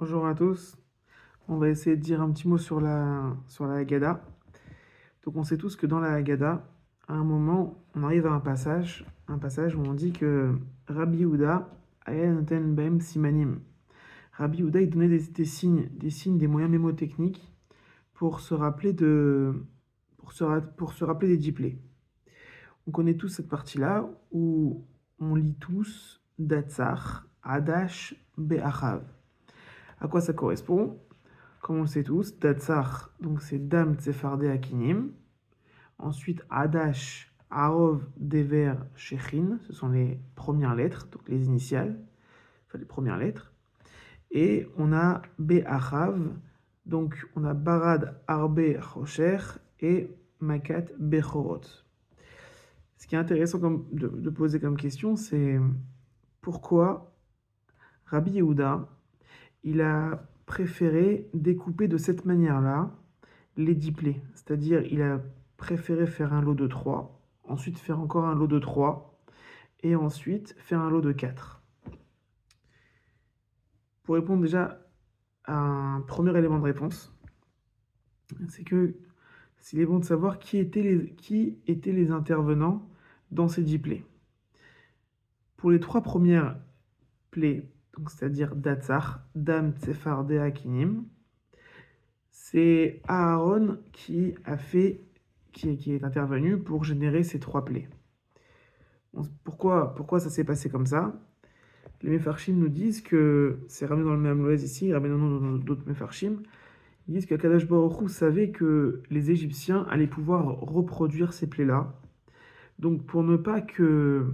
Bonjour à tous. On va essayer de dire un petit mot sur la Haggadah. Donc on sait tous que dans la Haggadah, à un moment, on arrive à un passage où on dit que Rabbi Yehuda aya noten bahem simanim. Rabbi Yehuda, il donnait des signes, des moyens mémotechniques pour se rappeler pour se rappeler des diplés. On connaît tous cette partie-là où on lit tous Datsar, Adash, Be'achav. À quoi ça correspond? Comme on le sait tous, Datsar, donc c'est Dam Tsefardé Akinim. Ensuite, Adash, Arov, Dever, Shechin, ce sont les premières lettres, donc les initiales, enfin les premières lettres. Et on a Be'achav, donc on a Barad, Arbe, Rocher et Makat, Bechorot. Ce qui est intéressant de poser comme question, c'est pourquoi Rabbi Yehuda, il a préféré découper de cette manière-là les diplés. C'est-à-dire, il a préféré faire un lot de 3, ensuite faire encore un lot de 3, et ensuite faire un lot de 4. Pour répondre déjà à un premier élément de réponse, c'est que s'il est bon de savoir qui étaient les intervenants dans ces diplés. Pour les 3 premières plaies, donc c'est-à-dire Datsar, Dam, Tsefar, Dea, Kinim, c'est Aaron qui est intervenu pour générer ces 3 plaies. Pourquoi ça s'est passé comme ça? Les Mefarshim nous disent que, c'est ramené dans le même Loez ici, ramené dans d'autres Mefarshim, ils disent qu'Akadosh Baruch Hu savait que les Égyptiens allaient pouvoir reproduire ces plaies-là. Donc pour ne pas que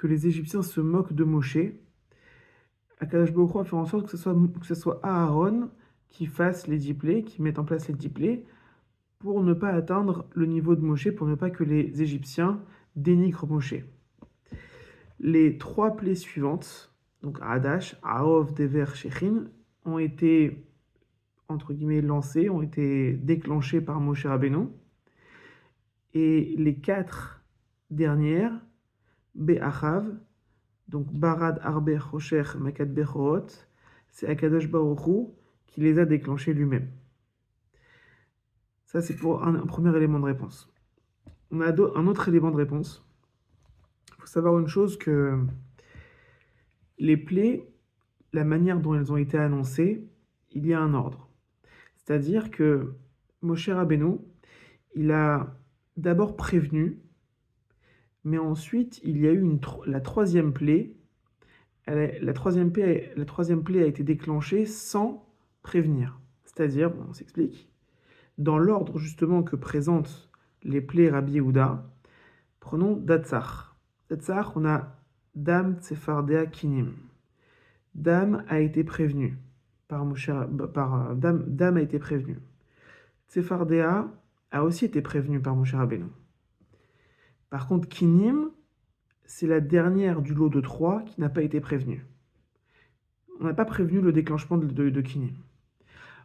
les Égyptiens se moquent de Moshe, Akadosh Baruch Hu a fait en sorte que ce soit Aaron qui fasse les 10 plaies, qui mette en place les 10 plaies, pour ne pas atteindre le niveau de Moshe, pour ne pas que les Égyptiens dénigrent Moshe. Les 3 plaies suivantes, donc Adash, Aov, Dever, Shechin, ont été, entre guillemets, lancées, ont été déclenchées par Moshe Rabbeinu. Et les 4 dernières, Be'achav, donc Barad, Arbe, Rocher, Makat, Bechorot, c'est Akadosh Baruch Hu qui les a déclenchées lui-même. Ça, c'est pour un premier élément de réponse. On a un autre élément de réponse. Il faut savoir une chose, que les plaies, la manière dont elles ont été annoncées, il y a un ordre. C'est-à-dire que Moshe Rabbeinu, il a d'abord prévenu, mais ensuite il y a eu la troisième plaie. La troisième plaie a été déclenchée sans prévenir. C'est-à-dire, on s'explique, dans l'ordre justement que présentent les plaies Rabbi Yehuda, prenons Datsar. Datsar, on a Dam Tsefardea Kinim. Dam a été prévenu Dam a été prévenu. Tsefardea a aussi été prévenu par Moshe Rabbeinu. Par contre, Kinim, c'est la dernière du lot de 3 qui n'a pas été prévenue. On n'a pas prévenu le déclenchement de Kinim.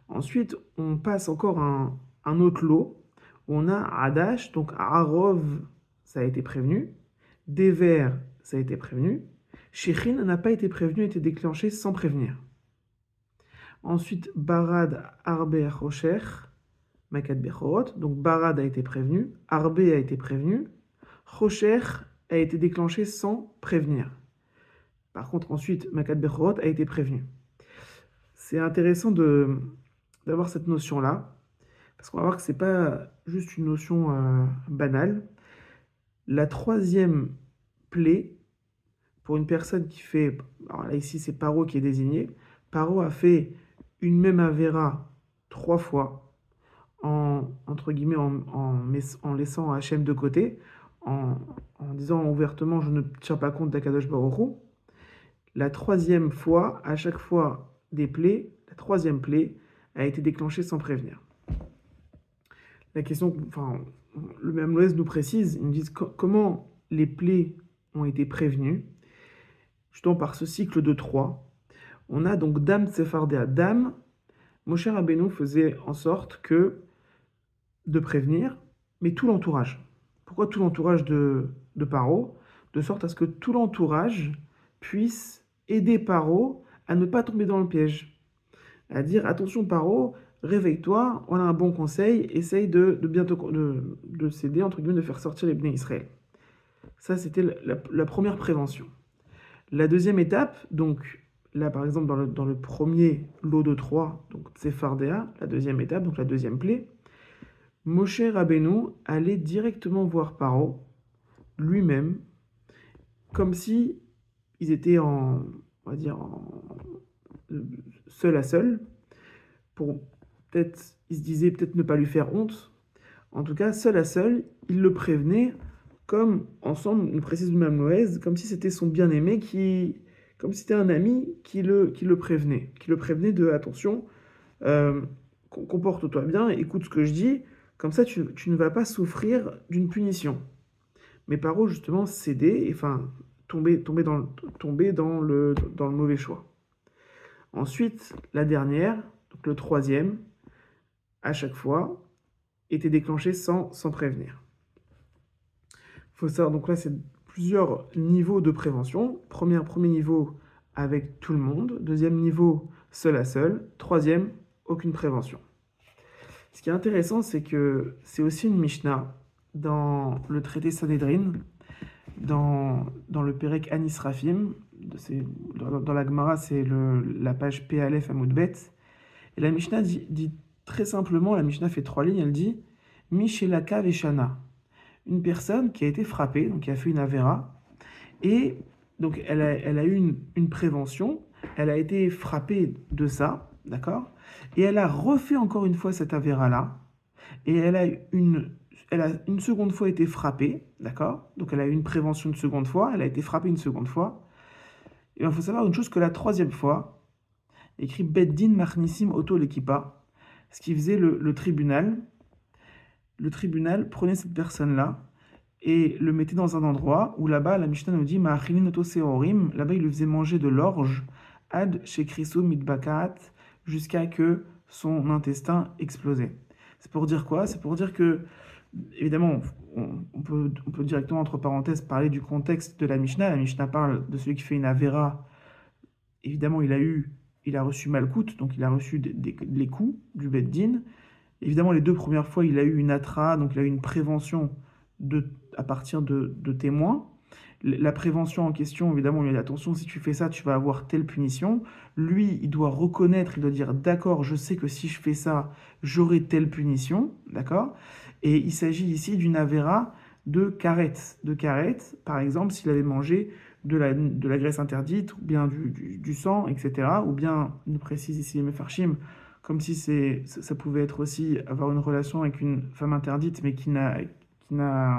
Ensuite, on passe encore un autre lot où on a Adash, donc Arov, ça a été prévenu. Dever, ça a été prévenu. Shechin n'a pas été prévenu, a été déclenché sans prévenir. Ensuite, Barad, Arbe, Rocher, Makat Bechorot. Donc Barad a été prévenu, Arbe a été prévenu, Rocher a été déclenché sans prévenir. Par contre, ensuite, Makat Bechorot a été prévenu. C'est intéressant d'avoir cette notion-là, parce qu'on va voir que ce n'est pas juste une notion banale. La troisième plaie, pour une personne qui fait, alors là ici c'est Paro qui est désigné, Paro a fait une même Avera 3 fois, entre guillemets, en laissant Hachem de côté, en disant ouvertement je ne tiens pas compte d'Akadosh Baruch Hu. La troisième fois, à chaque fois des plaies, la troisième plaie a été déclenchée sans prévenir. La question, enfin, le même Loez nous précise, ils nous disent comment les plaies ont été prévenues, justement par ce cycle de 3. On a donc Dam Tsefardea. Dam, Moshe Rabbeinu faisait en sorte de prévenir, mais tout l'entourage. Pourquoi tout l'entourage de Paro? De sorte à ce que tout l'entourage puisse aider Paro à ne pas tomber dans le piège. à dire attention Paro, réveille-toi, on a un bon conseil, essaye de bien de s'aider, entre guillemets, de faire sortir les Bnei Israël. Ça, c'était la première prévention. La deuxième étape, donc là par exemple dans le premier lot de 3, donc Tsefardéa, la deuxième étape, donc la deuxième plaie, Moshe Rabbeinu allait directement voir Paro, lui-même, comme si ils étaient on va dire, seul à seul, pour peut-être, il se disait peut-être ne pas lui faire honte. En tout cas, seul à seul, il le prévenait, comme ensemble, nous précise le même Loez, comme si c'était son bien-aimé comme si c'était un ami qui le prévenait de attention, euh, comporte-toi bien, écoute ce que je dis, comme ça tu ne vas pas souffrir d'une punition. Mais Paro, justement, cédait, enfin, tomber dans le mauvais choix. Ensuite, la dernière, donc le troisième, à chaque fois, était déclenché sans prévenir. Faut savoir, donc là, c'est plusieurs niveaux de prévention. Premier niveau, avec tout le monde. Deuxième niveau, seul à seul. Troisième, aucune prévention. Ce qui est intéressant, c'est que c'est aussi une Mishnah dans le traité Sanhedrin, dans le Perek Anis Rafim, dans la Gemara, c'est la page P Aleph Amoud Bet. Et la Mishnah dit très simplement, la Mishnah fait 3 lignes, elle dit Mishelaka Veshana. Une personne qui a été frappée, donc qui a fait une avéra, et donc elle a eu une prévention, elle a été frappée de ça, d'accord? Et elle a refait encore une fois cette avéra-là, et elle a une seconde fois été frappée, d'accord? Donc elle a eu une prévention une seconde fois, elle a été frappée une seconde fois. Et il faut savoir une chose, que la troisième fois, écrit Beddin Machnissim Oto Lekipa, ce qui faisait le tribunal. Le tribunal prenait cette personne-là et le mettait dans un endroit où là-bas, la Mishnah nous dit Ma'achilin Oto Seorim, là-bas il lui faisait manger de l'orge, ad shekrisu mitbakat, jusqu'à que son intestin explosait. C'est pour dire quoi? C'est pour dire que, évidemment, on peut directement, entre parenthèses, parler du contexte de la Mishnah. La Mishnah parle de celui qui fait une avéra. Évidemment, il a reçu malkout, donc il a reçu les coups du Beddin. Évidemment, les 2 premières fois, il a eu une atra, donc il a eu une prévention à partir de témoins. La prévention en question, évidemment, il a dit attention, si tu fais ça, tu vas avoir telle punition. Lui, il doit reconnaître, il doit dire d'accord, je sais que si je fais ça, j'aurai telle punition, d'accord? Et il s'agit ici d'une avéra de karet. De karet, par exemple, s'il avait mangé de la graisse interdite, ou bien du sang, etc. Ou bien, il nous précise ici les Mefarshim, comme si ça pouvait être aussi avoir une relation avec une femme interdite, mais qui n'a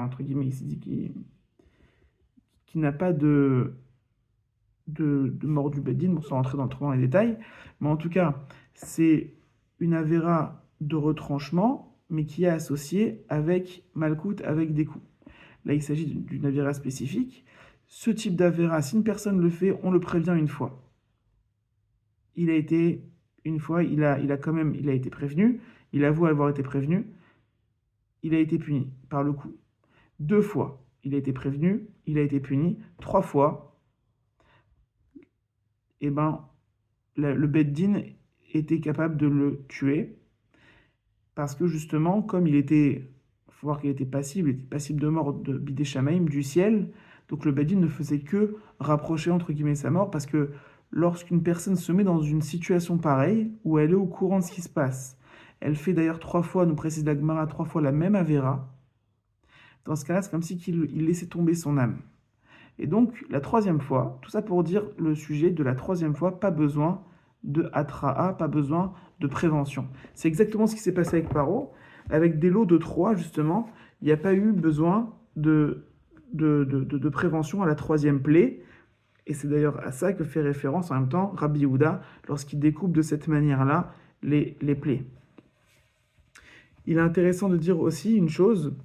entre guillemets, ici dit qui n'a pas de mort du Beddin, bon, sans rentrer trop dans les détails, mais en tout cas, c'est une avéra de retranchement, mais qui est associée avec malkout, avec des coups. Là, il s'agit d'une avéra spécifique. Ce type d'avéra, si une personne le fait, on le prévient une fois. Il a été prévenu, il avoue avoir été prévenu, il a été puni par le coup. 2 fois, il a été prévenu, il a été puni. 3 fois, eh ben, le Beddin était capable de le tuer, parce que justement, comme il faut voir qu'il était passible de mort de Bidé Shamaim, du ciel, donc le Beddin ne faisait que rapprocher entre guillemets sa mort, parce que lorsqu'une personne se met dans une situation pareille, où elle est au courant de ce qui se passe, elle fait d'ailleurs 3 fois, nous précise la Gemara, 3 fois la même avéra, dans ce cas-là, c'est comme si il laissait tomber son âme. Et donc, la 3e fois, tout ça pour dire le sujet de la 3e fois, pas besoin de atra'a, pas besoin de prévention. C'est exactement ce qui s'est passé avec Paro. Avec des lots de 3, justement, il n'y a pas eu besoin de prévention à la 3e plaie. Et c'est d'ailleurs à ça que fait référence en même temps Rabbi Yehuda lorsqu'il découpe de cette manière-là les plaies. Il est intéressant de dire aussi une chose,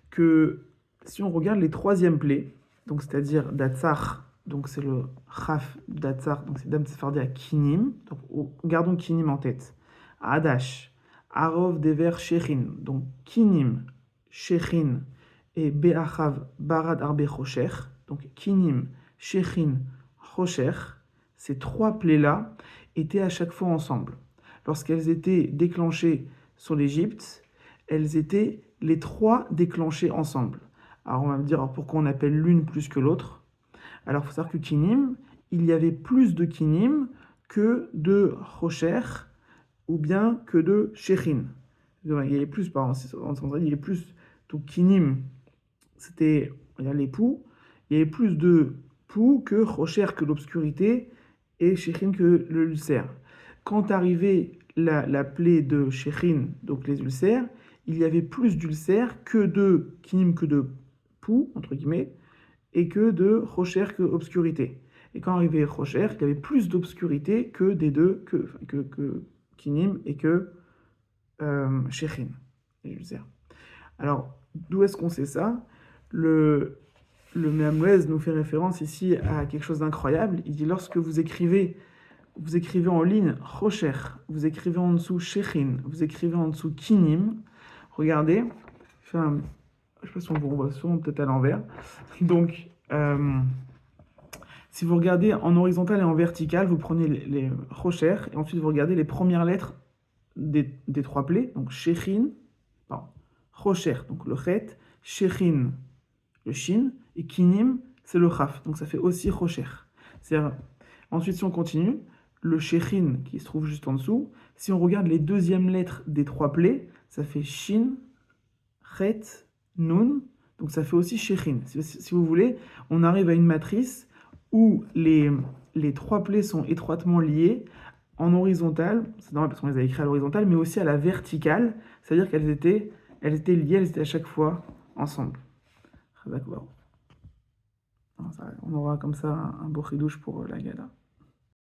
que si on regarde les 3e plaies, donc c'est-à-dire Datsar, donc c'est le Chaf Datsar, donc c'est Dam Tsefardé à Kinim, donc gardons Kinim en tête. Adash, Arov Dever Shechin, donc Kinim, Shechin et Be'achav Barad Arbe Chosher, donc Kinim, Shechin, Chosher, ces 3 plaies-là étaient à chaque fois ensemble. lorsqu'elles étaient déclenchées sur l'Égypte, elles étaient les 3 déclenchées ensemble. Alors on va me dire alors pourquoi on appelle l'une plus que l'autre. Alors il faut savoir que Kinim, il y avait plus de Kinim que de Rocher ou bien que de Shechin. Il y avait plus, pardon, il y avait plus. Donc Kinim, c'était les poux. Il y avait plus de poux que Rocher, que l'obscurité, et Shechin que l'ulcère. Quand arrivait la plaie de Shechin, donc les ulcères, il y avait plus d'ulcères que de Kinim, que de poux, entre guillemets, et que de Rocher, que obscurité. Et quand arrivait Rocher, il y avait plus d'obscurité que des deux, que Kinim et que Shechin, les ulcères. Alors, d'où est-ce qu'on sait ça? Le Mehamlez nous fait référence ici à quelque chose d'incroyable. Il dit lorsque vous écrivez en ligne Rocher, vous écrivez en dessous Shechin, vous écrivez en dessous Kinim. Regardez, je ne sais pas si on voit souvent peut-être à l'envers. Donc, si vous regardez en horizontal et en vertical, vous prenez les Rocher et ensuite vous regardez les premières lettres des 3 plaies. Donc, Shechin, pardon, Rocher, donc le Chet, Shechin, le Shin, et Kinim, c'est le Chaf. Donc ça fait aussi Rocher. Ensuite, si on continue, le Shechin qui se trouve juste en dessous, si on regarde les deuxièmes lettres des 3 plaies, ça fait Shin, Chet, Nun, donc ça fait aussi Shechin. Si vous voulez, on arrive à une matrice où les 3 plaies sont étroitement liées en horizontal, c'est normal parce qu'on les a écrites à l'horizontale, mais aussi à la verticale, c'est-à-dire qu'elles étaient liées, elles étaient à chaque fois ensemble. On aura comme ça un beau chidouche pour la Gada.